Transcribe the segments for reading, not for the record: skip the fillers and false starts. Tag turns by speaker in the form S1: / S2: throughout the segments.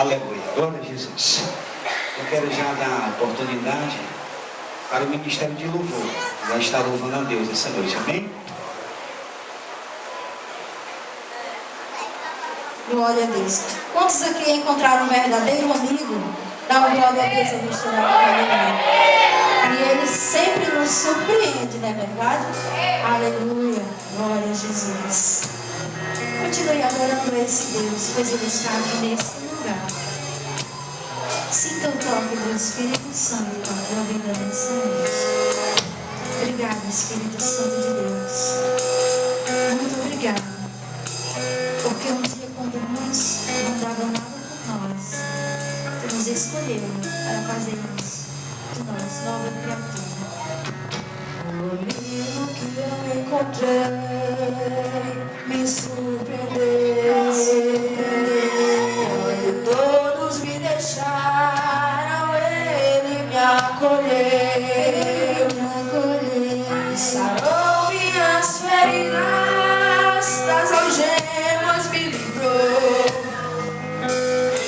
S1: Aleluia, glória a Jesus. Eu quero já dar oportunidade para o ministério de louvor. Já está louvando a Deus essa noite, amém?
S2: Glória a Deus. Quantos aqui encontraram um verdadeiro amigo? Dá uma glória a Deus, a gente está e Ele sempre nos surpreende, não é verdade? Aleluia, glória a Jesus. Continue adorando esse Deus, pois Ele está aqui nesse lugar. Sinta o toque do Espírito Santo na tua vida nessa noite. Obrigada, Espírito Santo de Deus. Muito obrigada. Porque um dia, quando muitos não davam nada por nós, Tu nos escolheu para fazermos de nós nova criatura. O amigo que eu encontrei me surpreendeu. Quando todos me deixaram, Ele me acolheu. Sarou minhas feridas, das algemas me livrou.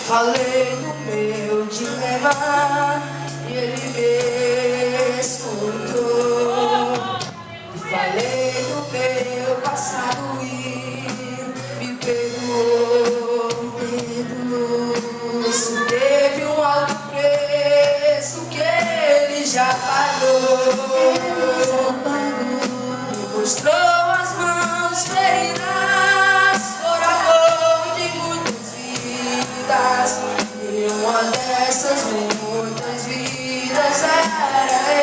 S2: Falei do meu dilema e Ele me escutou. Falei do meu passado e me perdoou. Isso teve um alto preço que Ele já pagou. Me mostrou as mãos feridas por amor de muitas vidas. E uma dessas muitas vidas era eu.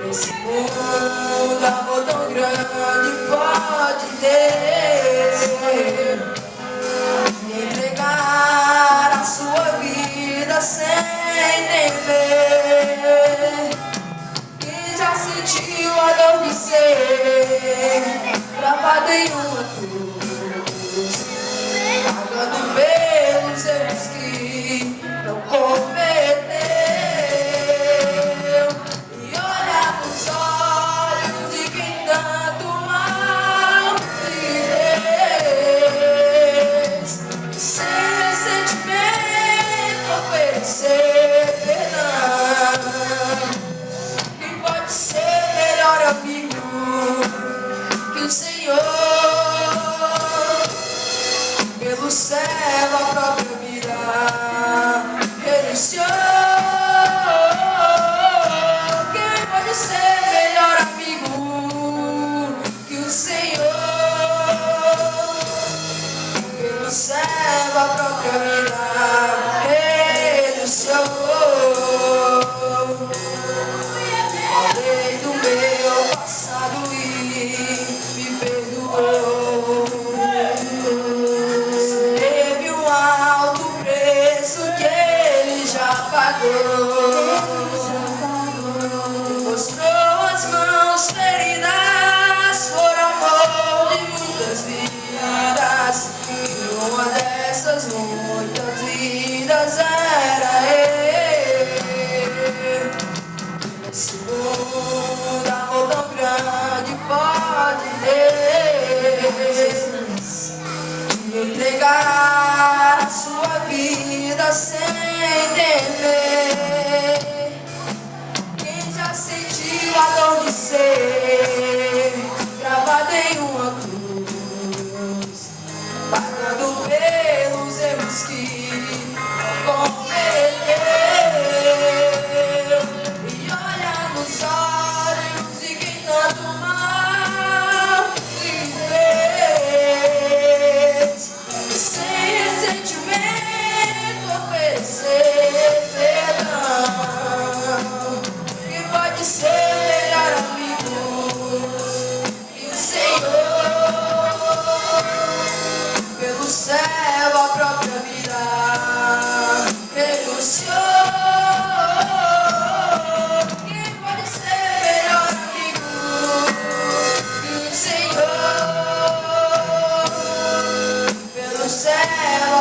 S2: Nesse mundo, amor tão grande pode ter. Me entregar a sua vida sem entender. Quem já sentiu a dor de ser gravado em uma cruz, pagando pelos erros que não cometeu, e olhar nos olhos de quem tanto mal lhe fez, e sem ressentimento oferecer perdão. Quem pode ser melhor amigo que o Senhor? Pelo céu a própria vida renunciou. Quem pode ser melhor amigo que o Senhor? Pelo céu a própria vida renunciou. Falei do meu passado e me perdoou. Teve um alto preço que Ele já pagou. Mostrou as mãos feridas por amor de muitas vidas. E uma dessas muitas vidas era eu. Nesse mundo, amor tão grande pode ter. Me entregar a sua vida sem entender. Quem já sentiu a dor de ser gravado em uma cruz, pagando pelos erros que não cometeu, e olhar nos olhos de quem tanto mal lhe fez, e sem ressentimento oferecer perdão. Quem pode ser melhor amigo que o Senhor? Pelo céu a própria vida renunciou. Quem pode ser melhor amigo que o Senhor? Pelo céu